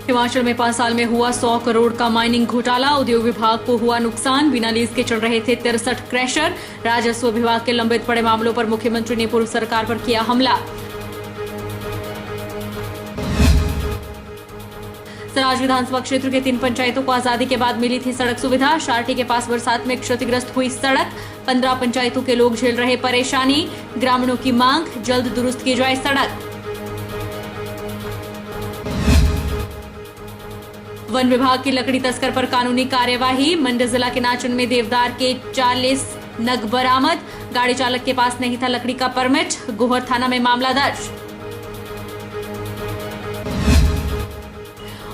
हिमाचल में 5 साल में हुआ 100 करोड़ का माइनिंग घोटाला। उद्योग विभाग को हुआ नुकसान। बिना लीज के चल रहे थे 63 क्रैशर। राजस्व विभाग के लंबित पड़े मामलों पर मुख्यमंत्री ने पूर्व सरकार पर किया हमला। सराज विधानसभा क्षेत्र के 3 पंचायतों को आजादी के बाद मिली थी सड़क सुविधा। शारटी के पास बरसात में क्षतिग्रस्त हुई सड़क। 15 पंचायतों के लोग झेल रहे परेशानी। ग्रामीणों की मांग, जल्द दुरुस्त की जाए सड़क। वन विभाग की लकड़ी तस्कर पर कानूनी कार्यवाही। मंडी जिला के नाचन में देवदार के 40 नग बरामद। गाड़ी चालक के पास नहीं था लकड़ी का परमिट। गोहर थाना में मामला दर्ज।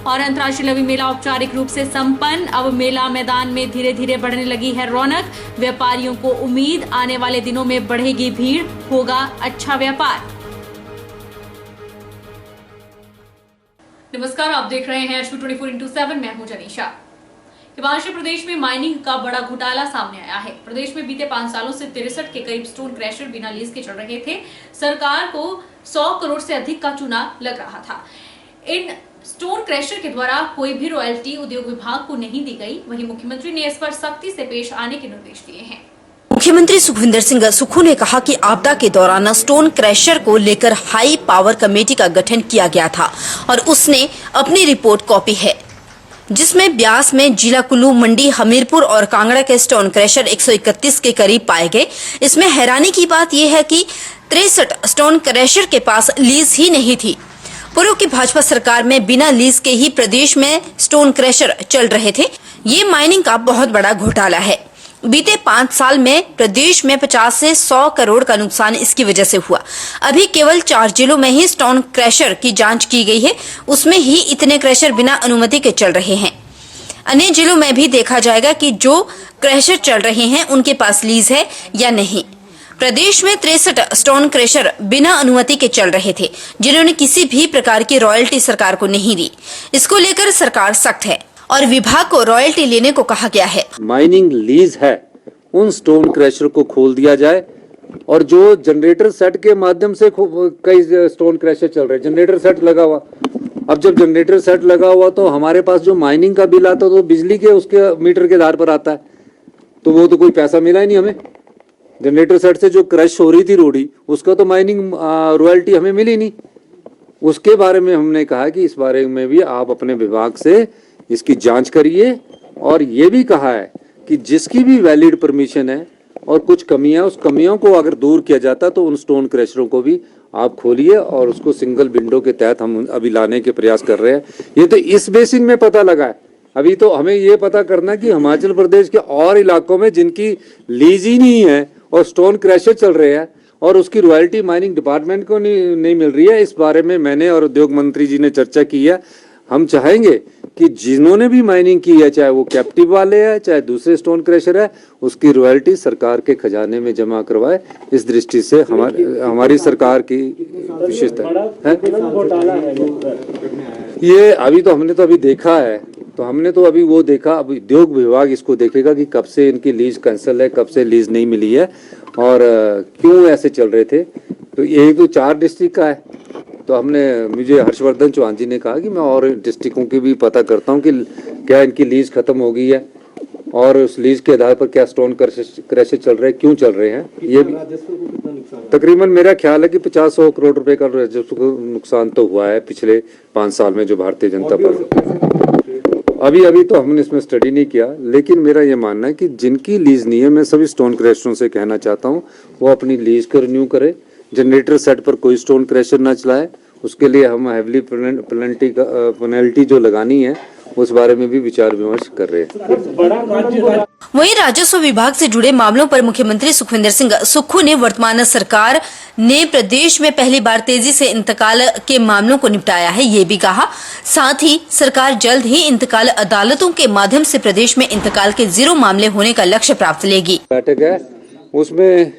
और अंतर्राष्ट्रीय लवी मेला औपचारिक रूप से संपन्न। अब मेला मैदान में धीरे धीरे बढ़ने लगी है रौनक। व्यापारियों को उम्मीद, आने वाले दिनों में बढ़ेगी भीड़, होगा अच्छा व्यापार। नमस्कार, आप देख रहे हैं HB 24/7। मैं हूं जनीशा। हिमाचल प्रदेश में माइनिंग का बड़ा घोटाला सामने आया है। प्रदेश में बीते 5 सालों से 63 के करीब स्टोन क्रैशर बिना लीज के चल रहे थे। सरकार को 100 करोड़ से अधिक का चूना लग रहा था। इन स्टोन क्रैशर के द्वारा कोई भी रॉयल्टी उद्योग विभाग को नहीं दी गई। वहीं मुख्यमंत्री ने इस पर सख्ती से पेश आने के निर्देश दिए हैं। मुख्यमंत्री सुखविंदर सिंह सुक्खू ने कहा कि आपदा के दौरान स्टोन क्रैशर को लेकर हाई पावर कमेटी का गठन किया गया था और उसने अपनी रिपोर्ट कॉपी है, जिसमें ब्यास में जिला कुल्लू, मंडी, हमीरपुर और कांगड़ा के स्टोन क्रैशर 131 के करीब पाए गए। इसमें हैरानी की बात यह है कि 63 स्टोन क्रैशर के पास लीज ही नहीं थी। पूर्व की भाजपा सरकार में बिना लीज के ही प्रदेश में स्टोन क्रैशर चल रहे थे। ये माइनिंग का बहुत बड़ा घोटाला है। बीते 5 साल में प्रदेश में 50 से 100 करोड़ का नुकसान इसकी वजह से हुआ। अभी केवल 4 जिलों में ही स्टोन क्रैशर की जांच की गई है। उसमें ही इतने क्रैशर बिना अनुमति के चल रहे हैं। अन्य जिलों में भी देखा जाएगा कि जो क्रैशर चल रहे हैं उनके पास लीज है या नहीं। प्रदेश में 63 स्टोन क्रैशर बिना अनुमति के चल रहे थे, जिन्होंने किसी भी प्रकार की रॉयल्टी सरकार को नहीं दी। इसको लेकर सरकार सख्त है और विभाग को रॉयल्टी लेने को कहा गया है। माइनिंग लीज है, उन स्टोन क्रैशर को खोल दिया जाए। और जो जनरेटर सेट के माध्यम से कई स्टोन क्रैशर चल रहे हैं, जनरेटर सेट लगा हुआ। अब जब जनरेटर सेट लगा हुआ तो हमारे पास जो माइनिंग का बिल आता है तो बिजली के उसके मीटर के आधार पर आता है, तो वो तो कोई पैसा मिला ही नहीं हमें। जनरेटर सेट से जो क्रश हो रही थी रोड़ी, उसका तो माइनिंग रॉयल्टी हमें मिली नहीं। उसके बारे में हमने कहा कि इस बारे में भी आप अपने विभाग से इसकी जांच करिए। और ये भी कहा है कि जिसकी भी वैलिड परमिशन है और कुछ कमियां, उस कमियों को अगर दूर किया जाता तो उन स्टोन क्रैशरों को भी आप खोलिए और उसको सिंगल विंडो के तहत हम अभी लाने के प्रयास कर रहे हैं। ये तो इस बेसिन में पता लगा है। अभी तो हमें ये पता करना कि हिमाचल प्रदेश के और इलाकों में जिनकी लीज ही नहीं है और स्टोन क्रैशर चल रहे हैं और उसकी रॉयल्टी माइनिंग डिपार्टमेंट को नहीं मिल रही है। इस बारे में मैंने और उद्योग मंत्री जी ने चर्चा की है। हम चाहेंगे कि जिन्होंने भी माइनिंग की है, चाहे वो कैप्टिव वाले हैं चाहे दूसरे स्टोन क्रैशर है, उसकी रॉयल्टी सरकार के खजाने में जमा करवाए। इस दृष्टि से हमारी सरकार की विशेषता है। ये अभी तो हमने तो अभी देखा है, तो हमने तो अभी वो देखा। अब उद्योग विभाग इसको देखेगा कि कब से इनकी लीज कैंसिल है, कब से लीज नहीं मिली है और क्यों ऐसे चल रहे थे। तो यही तो 4 डिस्ट्रिक्ट का है। तो मुझे हर्षवर्धन चौहान जी ने कहा कि मैं और डिस्ट्रिक्टों की भी पता करता हूं कि क्या इनकी लीज खत्म हो गई है और उस लीज के आधार पर क्या स्टोन क्रैशर चल रहे हैं, क्यों चल रहे हैं। ये भी तकरीबन मेरा ख्याल है कि 50-100 करोड़ रुपए का राजस्व नुकसान तो हुआ है पिछले 5 साल में जो भारतीय जनता पार्टी। अभी तो हमने इसमें स्टडी नहीं किया, लेकिन मेरा ये मानना है कि जिनकी लीज नहीं है, मैं सभी स्टोन क्रैशरों से कहना चाहता हूँ वो अपनी लीज को रिन्यू करे। जनरेटर सेट पर कोई स्टोन क्रैशर ना चलाए। उसके लिए हम हेवली पेनल्टी जो लगानी है उस बारे में भी विचार विमर्श कर रहे हैं। वहीं राजस्व विभाग से जुड़े मामलों पर मुख्यमंत्री सुखविंदर सिंह सुक्खू ने वर्तमान सरकार ने प्रदेश में पहली बार तेजी से इंतकाल के मामलों को निपटाया है, ये भी कहा। साथ ही सरकार जल्द ही इंतकाल अदालतों के माध्यम से प्रदेश में इंतकाल के 0 मामले होने का लक्ष्य प्राप्त लेगी। बैठक है, उसमें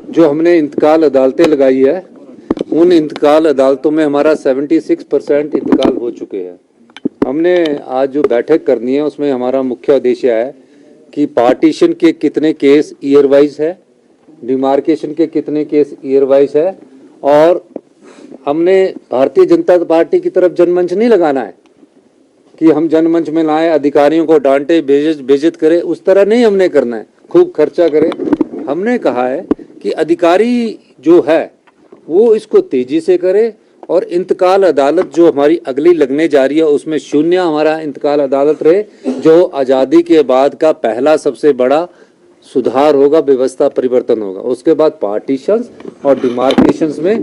जो हमने इंतकाल अदालतें लगाई है, उन इंतकाल अदालतों में हमारा 76% इंतकाल हो चुके हैं। हमने आज जो बैठक करनी है उसमें हमारा मुख्य उद्देश्य है कि पार्टीशन के कितने केस ईयर वाइज है, डिमार्केशन के कितने केस ईयर वाइज है, और हमने भारतीय जनता पार्टी की तरफ जनमंच नहीं लगाना है। कि हम जनमंच में लाए, अधिकारियों को डांटे, बेइज्जत करें, उस तरह नहीं हमने करना है, खूब खर्चा करें। हमने कहा है कि अधिकारी जो है वो इसको तेजी से करे और इंतकाल अदालत जो हमारी अगली लगने जा रही है उसमें 0 हमारा इंतकाल अदालत रहे, जो आज़ादी के बाद का पहला सबसे बड़ा सुधार होगा, व्यवस्था परिवर्तन होगा। उसके बाद पार्टीशंस और डिमार्केशंस में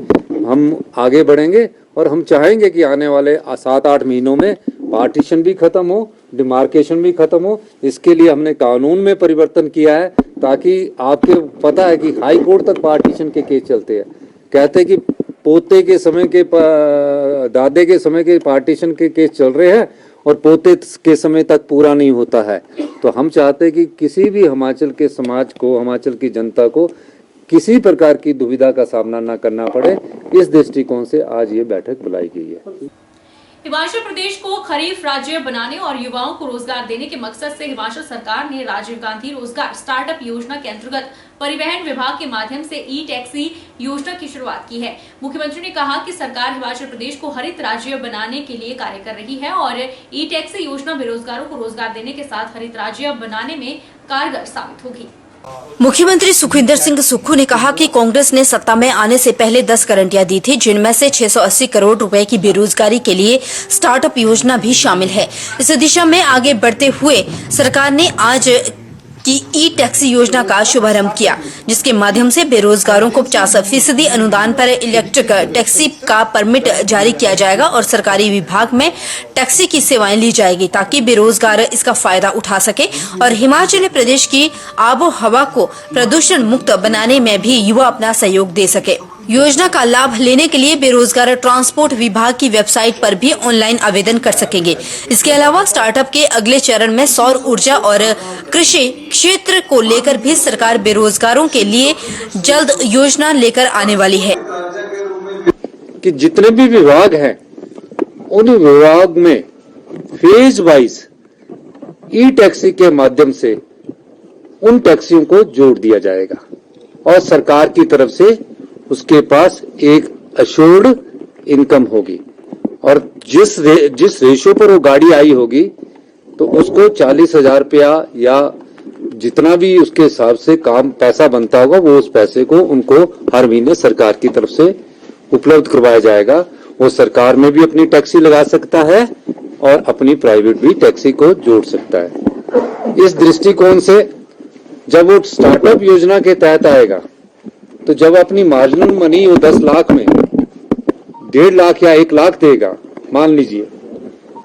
हम आगे बढ़ेंगे और हम चाहेंगे कि आने वाले 7-8 महीनों में पार्टीशन भी खत्म हो, डिमार्केशन भी खत्म हो। इसके लिए हमने कानून में परिवर्तन किया है ताकि आपके पता है कि हाई कोर्ट तक पार्टीशन के केस चलते हैं। कहते हैं कि पोते के समय के दादे के समय के पार्टीशन के केस चल रहे हैं और पोते के समय तक पूरा नहीं होता है। तो हम चाहते हैं कि किसी भी हिमाचल के समाज को, हिमाचल की जनता को किसी प्रकार की दुविधा का सामना न करना पड़े, इस दृष्टिकोण से आज ये बैठक बुलाई गई है। हिमाचल प्रदेश को खरीफ राज्य बनाने और युवाओं को रोजगार देने के मकसद से हिमाचल सरकार ने राजीव गांधी रोजगार स्टार्टअप योजना के अंतर्गत परिवहन विभाग के माध्यम से ई टैक्सी योजना की शुरुआत की है। मुख्यमंत्री ने कहा कि सरकार हिमाचल प्रदेश को हरित राज्य बनाने के लिए कार्य कर रही है और ई टैक्सी योजना बेरोजगारों को रोजगार देने के साथ हरित राज्य बनाने में कारगर साबित होगी। मुख्यमंत्री सुखविंदर सिंह सुक्खू ने कहा कि कांग्रेस ने सत्ता में आने से पहले 10 गारंटियां दी थी, जिनमें से 680 करोड़ रुपए की बेरोजगारी के लिए स्टार्टअप योजना भी शामिल है। इस दिशा में आगे बढ़ते हुए सरकार ने आज की ई टैक्सी योजना का शुभारंभ किया, जिसके माध्यम से बेरोजगारों को 50% अनुदान पर इलेक्ट्रिक टैक्सी का परमिट जारी किया जाएगा और सरकारी विभाग में टैक्सी की सेवाएं ली जाएगी ताकि बेरोजगार इसका फायदा उठा सके और हिमाचल प्रदेश की आबो हवा को प्रदूषण मुक्त बनाने में भी युवा अपना सहयोग दे सके। योजना का लाभ लेने के लिए बेरोजगार ट्रांसपोर्ट विभाग की वेबसाइट पर भी ऑनलाइन आवेदन कर सकेंगे। इसके अलावा स्टार्टअप के अगले चरण में सौर ऊर्जा और कृषि क्षेत्र को लेकर भी सरकार बेरोजगारों के लिए जल्द योजना लेकर आने वाली है। कि जितने भी विभाग हैं उन विभाग में फेज वाइज ई टैक्सी के माध्यम से उन टैक्सियों को जोड़ दिया जाएगा और सरकार की तरफ से उसके पास एक अश्योर्ड इनकम होगी और जिस रेशो पर वो गाड़ी आई होगी तो उसको 40,000 रुपया या जितना भी उसके हिसाब से काम पैसा बनता होगा वो उस पैसे को उनको हर महीने सरकार की तरफ से उपलब्ध करवाया जाएगा। वो सरकार में भी अपनी टैक्सी लगा सकता है और अपनी प्राइवेट भी टैक्सी को जोड़ सकता है। इस दृष्टिकोण से जब वो स्टार्टअप योजना के तहत आएगा तो जब अपनी मार्जिनल मनी वो 10 लाख में 1.5 लाख या 1 लाख देगा मान लीजिए,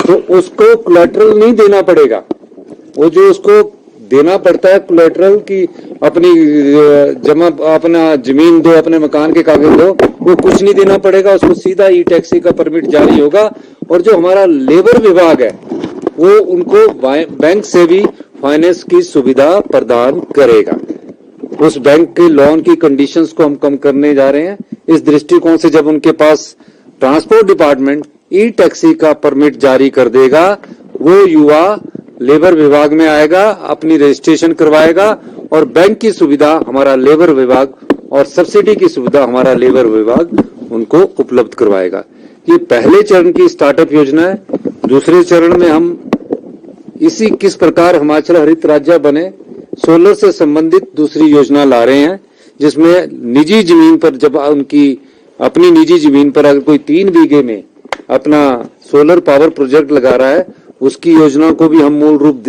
तो उसको कोलैटरल नहीं देना पड़ेगा। वो जो उसको देना पड़ता है कोलैटरल की अपनी जमा अपना जमीन दो, अपने मकान के कागज दो, वो कुछ नहीं देना पड़ेगा। उसको सीधा ई टैक्सी का परमिट जारी होगा और जो हमारा लेबर विभाग है वो उनको बैंक से भी फाइनेंस की सुविधा प्रदान करेगा। उस बैंक के लोन की कंडीशंस को हम कम करने जा रहे हैं। इस दृष्टिकोण से जब उनके पास ट्रांसपोर्ट डिपार्टमेंट ई टैक्सी का परमिट जारी कर देगा, वो युवा लेबर विभाग में आएगा, अपनी रजिस्ट्रेशन करवाएगा और बैंक की सुविधा हमारा लेबर विभाग और सब्सिडी की सुविधा हमारा लेबर विभाग उनको उपलब्ध करवाएगा। ये पहले चरण की स्टार्टअप योजना है। दूसरे चरण में हम इसी किस प्रकार हिमाचल हरित राज्य बने सोलर से संबंधित दूसरी योजना ला रहे हैं, जिसमें निजी जमीन पर जब उनकी अपनी निजी जमीन पर अगर कोई 3 बीघे में अपना सोलर पावर प्रोजेक्ट लगा रहा है, उसकी योजना को भी हम मूल रूप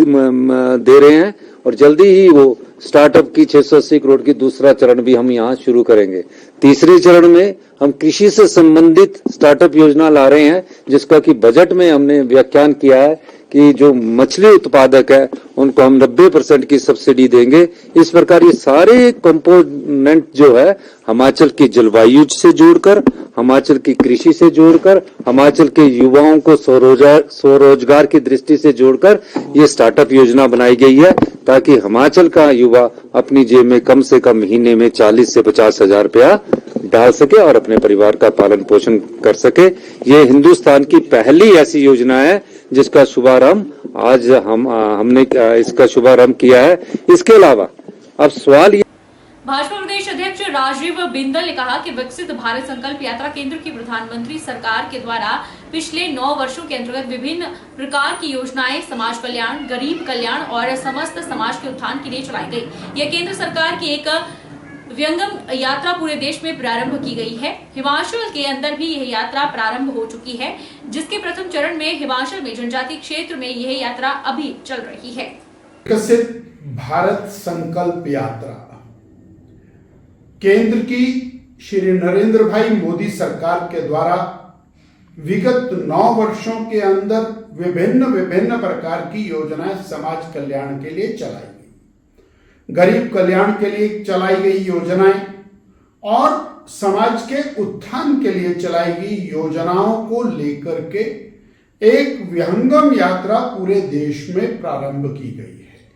दे रहे हैं और जल्दी ही वो स्टार्टअप की 680 करोड़ की दूसरा चरण भी हम यहाँ शुरू करेंगे। तीसरे चरण में हम कृषि से संबंधित स्टार्टअप योजना ला रहे हैं, जिसका कि बजट में हमने व्याख्यान किया है कि जो मछली उत्पादक है उनको हम 90% की सब्सिडी देंगे। इस प्रकार ये सारे कंपोनेंट जो है हिमाचल की जलवायु से जोड़कर, हिमाचल की कृषि से जोड़कर, हिमाचल के युवाओं को स्वरोजगार की दृष्टि से जोड़कर ये स्टार्टअप योजना बनाई गई है ताकि हिमाचल का युवा अपनी जेब में कम से कम महीने में 40 से 50 हजार रुपया डाल सके और अपने परिवार का पालन पोषण कर सके। ये हिंदुस्तान की पहली ऐसी योजना है जिसका शुभारंभ आज हमने इसका शुभारंभ किया है। इसके अलावा अब सवाल ये भाजपा प्रदेश अध्यक्ष राजीव बिंदल ने कहा कि विकसित भारत संकल्प यात्रा केंद्र की प्रधानमंत्री सरकार के द्वारा पिछले 9 वर्षों के अंतर्गत विभिन्न प्रकार की योजनाएं समाज कल्याण, गरीब कल्याण और समस्त समाज के उत्थान के लिए चलाई गई। यह केंद्र सरकार की एक व्यंगम यात्रा पूरे देश में प्रारंभ की गई है। हिमाचल के अंदर भी यह यात्रा प्रारंभ हो चुकी है, जिसके प्रथम चरण में हिमाचल में जनजातीय क्षेत्र में यह यात्रा अभी चल रही है। विकसित भारत संकल्प यात्रा केंद्र की श्री नरेंद्र भाई मोदी सरकार के द्वारा विगत 9 वर्षों के अंदर विभिन्न प्रकार की योजनाएं समाज कल्याण के लिए चलाई गई, गरीब कल्याण के लिए चलाई गई योजनाएं और समाज के उत्थान के लिए चलाई गई योजनाओं को लेकर के एक विहंगम यात्रा पूरे देश में प्रारंभ की गई है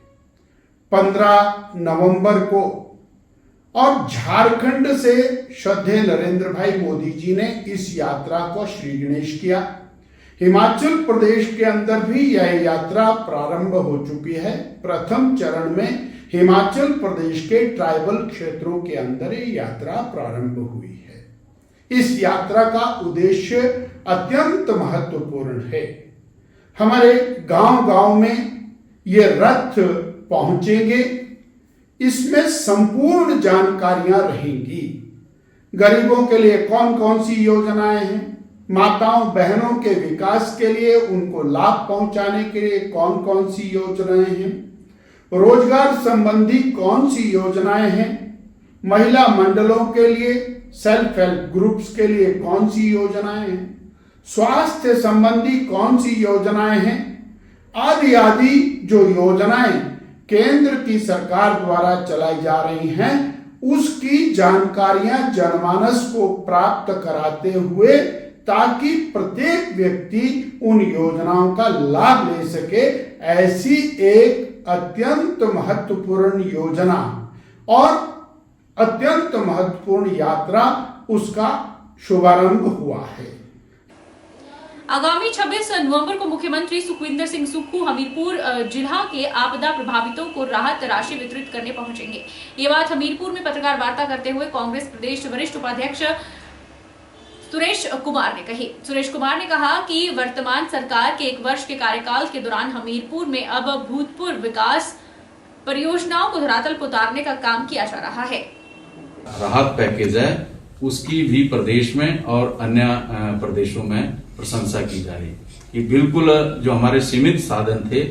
15 नवंबर को। और झारखंड से श्रद्धेय नरेंद्र भाई मोदी जी ने इस यात्रा को श्री गणेश किया। हिमाचल प्रदेश के अंदर भी यह यात्रा प्रारंभ हो चुकी है। प्रथम चरण में हिमाचल प्रदेश के ट्राइबल क्षेत्रों के अंदर ये यात्रा प्रारंभ हुई है। इस यात्रा का उद्देश्य अत्यंत महत्वपूर्ण है। हमारे गांव-गांव में ये रथ पहुंचेंगे, इसमें संपूर्ण जानकारियां रहेंगी। गरीबों के लिए कौन कौन सी योजनाएं हैं, माताओं बहनों के विकास के लिए उनको लाभ पहुंचाने के लिए कौन कौन सी योजनाएं हैं, रोजगार संबंधी कौन सी योजनाएं हैं, महिला मंडलों के लिए, सेल्फ हेल्प ग्रुप्स के लिए कौन सी योजनाएं हैं, स्वास्थ्य संबंधी कौन सी योजनाएं हैं, आदि आदि जो योजनाएं केंद्र की सरकार द्वारा चलाई जा रही हैं, उसकी जानकारियां जनमानस को प्राप्त कराते हुए ताकि प्रत्येक व्यक्ति उन योजनाओं का लाभ ले सके, ऐसी एक अत्यंत महत्वपूर्ण योजना और अत्यंत महत्वपूर्ण यात्रा उसका शुभारंभ हुआ है। आगामी 26 नवंबर को मुख्यमंत्री सुखविंदर सिंह सुक्खू हमीरपुर जिला के आपदा प्रभावितों को राहत राशि वितरित करने पहुंचेंगे। ये बात हमीरपुर में पत्रकार वार्ता करते हुए कांग्रेस प्रदेश वरिष्ठ उपाध्यक्ष सुरेश कुमार ने कही। सुरेश कुमार ने कहा कि वर्तमान सरकार के 1 वर्ष के कार्यकाल के दौरान हमीरपुर में अब भूतपूर्व विकास परियोजनाओं को धरातल पर उतारने का काम किया जा रहा है। राहत पैकेज है, उसकी भी प्रदेश में और अन्य प्रदेशों में प्रशंसा की जा रही है कि बिल्कुल जो हमारे सीमित साधन थे,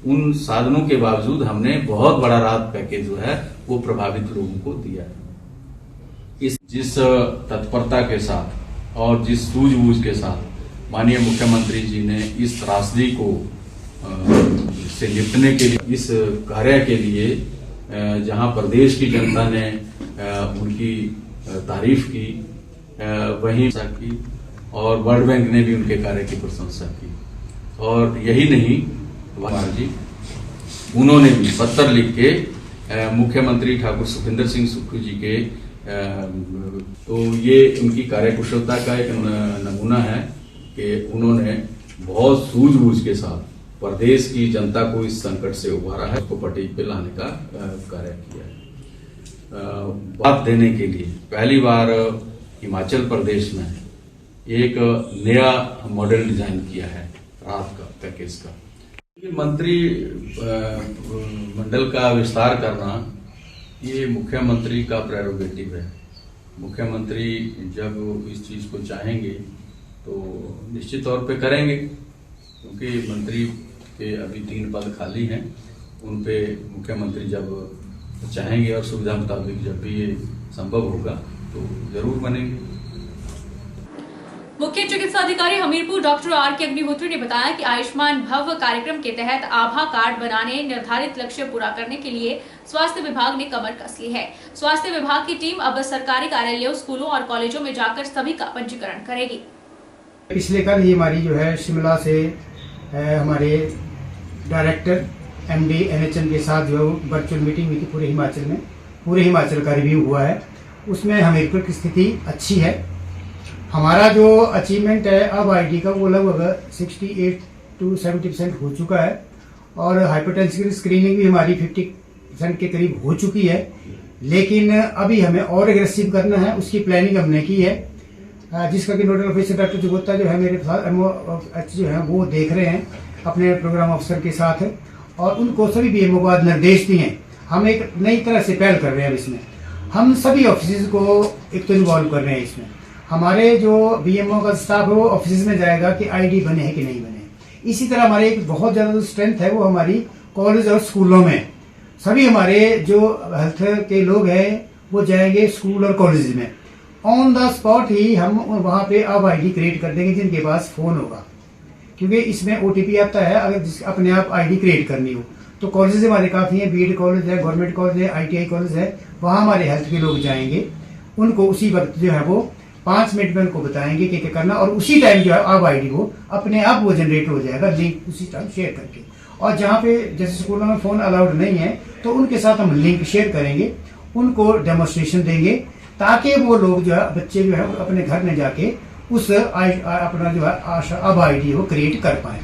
उन साधनों के बावजूद हमने बहुत बड़ा राहत पैकेज जो है वो प्रभावित लोगों को दिया है। जिस तत्परता के साथ और जिस सूझबूझ के साथ माननीय मुख्यमंत्री जी ने इस त्रासदी को से निपटने के लिए, इस कार्य के लिए जहां प्रदेश की जनता ने उनकी तारीफ की, वहीं की और वर्ल्ड बैंक ने भी उनके कार्य की प्रशंसा की। और यही नहीं, कुमार जी उन्होंने भी पत्र लिख के मुख्यमंत्री ठाकुर सुखविंदर सिंह सुक्खू जी के, तो ये उनकी कार्यकुशलता का एक नमूना है कि उन्होंने बहुत सूझबूझ के साथ प्रदेश की जनता को इस संकट से उबारा है, उसको पटरी पे लाने का कार्य किया है। बात देने के लिए पहली बार हिमाचल प्रदेश में एक नया मॉडल डिजाइन किया है राहत का पैकेज का। मंत्री मंडल का विस्तार करना ये मुख्यमंत्री का प्रेरोगेटिव है। मुख्यमंत्री जब इस चीज को चाहेंगे तो निश्चित तौर पे करेंगे, क्योंकि मंत्री के अभी 3 पद खाली हैं, उन पे मुख्यमंत्री जब चाहेंगे और सुविधा मुताबिक जब भी ये संभव होगा तो जरूर बनेंगे। मुख्य चिकित्सा अधिकारी हमीरपुर डॉक्टर आर.के. अग्निहोत्री ने बताया कि आयुष्मान भव कार्यक्रम के तहत आभा कार्ड बनाने, निर्धारित लक्ष्य पूरा करने के लिए स्वास्थ्य विभाग ने कमर कस ली है। स्वास्थ्य विभाग की टीम अब सरकारी कार्यालयों, स्कूलों और कॉलेजों में जाकर सभी का पंजीकरण करेगी। पिछले कल ही हमारी जो है शिमला से हमारे डायरेक्टर MD NHM के साथ जो वर्चुअल मीटिंग हुई थी पूरे हिमाचल का रिव्यू हुआ है। उसमें हमीरपुर की स्थिति अच्छी है। हमारा जो अचीवमेंट है अब ID का वो लगभग 68 to 70% हो चुका है और हाइपरटेंशन की स्क्रीनिंग भी हमारी 50% के करीब हो चुकी है। लेकिन अभी हमें और एग्रेसिव करना है, उसकी प्लानिंग हमने की है, जिसका कि नोडल ऑफिसर डॉक्टर जुगोत्ता जो है मेरे साथ MOH जो है वो देख रहे हैं अपने प्रोग्राम अफसर के साथ, और उनको सभी BMO को आज निर्देश दिए हैं। हम एक नई तरह से पहल कर रहे हैं इसमें, हम सभी ऑफिस को एक तो इन्वॉल्व कर रहे हैं इसमें। हमारे जो BMO का स्टाफ है वो ऑफिस में जाएगा कि ID बने है कि नहीं बने। इसी तरह हमारे एक बहुत ज्यादा जो स्ट्रेंथ है वो हमारी कॉलेज और स्कूलों में, सभी हमारे जो हेल्थ के लोग हैं वो जाएंगे स्कूल और कॉलेज में, ऑन द स्पॉट ही हम वहां पे अब ID क्रिएट कर देंगे जिनके पास फोन होगा, क्योंकि इसमें OTP आता है अगर अपने आप ID क्रिएट करनी हो। तो कॉलेज हमारे काफी हैं, BEd कॉलेज है, गवर्नमेंट कॉलेज है, ITI कॉलेज है, वहां हमारे हेल्थ के लोग जाएंगे, उनको उसी वक्त जो है वो 5 मिनट में उनको बताएंगे कि क्या करना, और उसी टाइम जो है अब ID वो अपने आप वो जनरेट हो जाएगा लिंक उसी टाइम शेयर करके। और जहाँ पे जैसे स्कूलों में फोन अलाउड नहीं है तो उनके साथ हम लिंक शेयर करेंगे, उनको डेमोन्स्ट्रेशन देंगे, ताकि वो लोग जो है बच्चे जो है अपने घर में जाके उस अपना जो है अब ID वो क्रिएट कर पाए।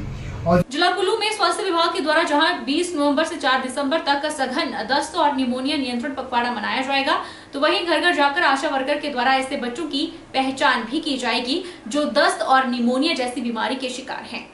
और जिला कुल्लू में स्वास्थ्य विभाग के द्वारा जहां 20 नवंबर से 4 दिसंबर तक सघन दस्त और निमोनिया नियंत्रण पखवाड़ा मनाया जाएगा, तो वहीं घर घर जाकर आशा वर्कर के द्वारा ऐसे बच्चों की पहचान भी की जाएगी जो दस्त और निमोनिया जैसी बीमारी के शिकार हैं।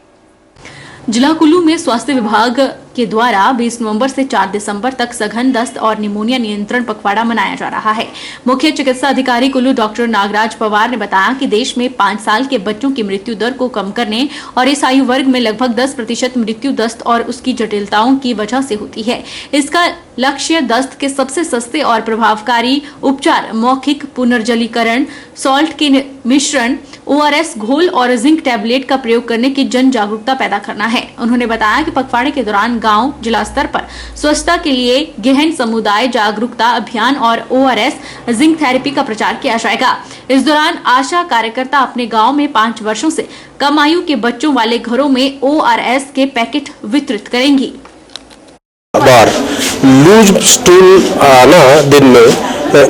जिला कुल्लू में स्वास्थ्य विभाग के द्वारा 20 नवंबर से 4 दिसंबर तक सघन दस्त और निमोनिया नियंत्रण पखवाड़ा मनाया जा रहा है। मुख्य चिकित्सा अधिकारी कुल्लू डॉक्टर नागराज पवार ने बताया कि देश में 5 साल के बच्चों की मृत्यु दर को कम करने और इस आयु वर्ग में लगभग 10% मृत्यु दस्त और उसकी जटिलताओं की वजह से होती है। इसका लक्ष्य दस्त के सबसे सस्ते और प्रभावकारी उपचार मौखिक पुनर्जलीकरण, सॉल्ट के मिश्रण, ORS घोल और जिंक टैबलेट का प्रयोग करने की जन जागरूकता पैदा करना है। उन्होंने बताया कि पखवाड़े के दौरान गांव, जिला स्तर पर स्वच्छता के लिए गहन समुदाय जागरूकता अभियान और ORS जिंक थेरेपी का प्रचार किया जाएगा। इस दौरान आशा कार्यकर्ता अपने गांव में 5 वर्षों से कम आयु के बच्चों वाले घरों में ORS के पैकेट वितरित करेंगी। लूज स्टूल आना दिन में,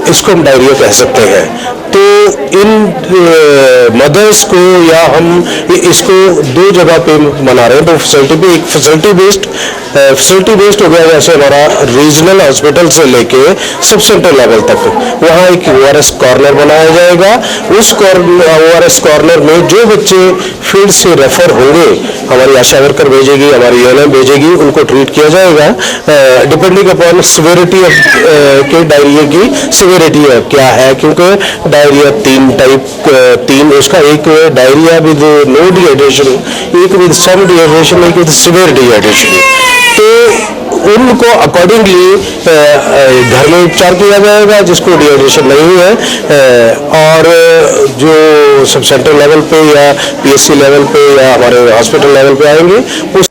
इसको हम डायरिया कह सकते हैं। तो इन मदर्स को या हम इसको 2 जगह पे मना रहे हैं। तो फैसिलिटी पे एक फैसिलिटी बेस्ड हो गया, जैसे हमारा रीजनल हॉस्पिटल से लेके सब सेंटर लेवल तक वहाँ एक ORS कॉर्नर बनाया जाएगा। उस ORS कॉर्नर में जो बच्चे फील्ड से रेफर होंगे हमारी आशा वर्कर भेजेगी, हमारी ANM भेजेगी, उनको ट्रीट किया जाएगा डिपेंडिंग अपॉन सिविरिटी ऑफ के डायरिया की सिविरिटी क्या है, क्योंकि डायरिया 3 उसका, एक डायरिया विद नो डिहाइड्रेशन, एक विद सम डिहाइड्रेशन, एक विद सिवियर डिहाइड्रेशन। तो उनको अकॉर्डिंगली घर में उपचार किया जाएगा जिसको डिहाइड्रेशन नहीं है, और जो सब सेंटर लेवल पे या PSC लेवल पे या हमारे हॉस्पिटल लेवल पे आएंगे उस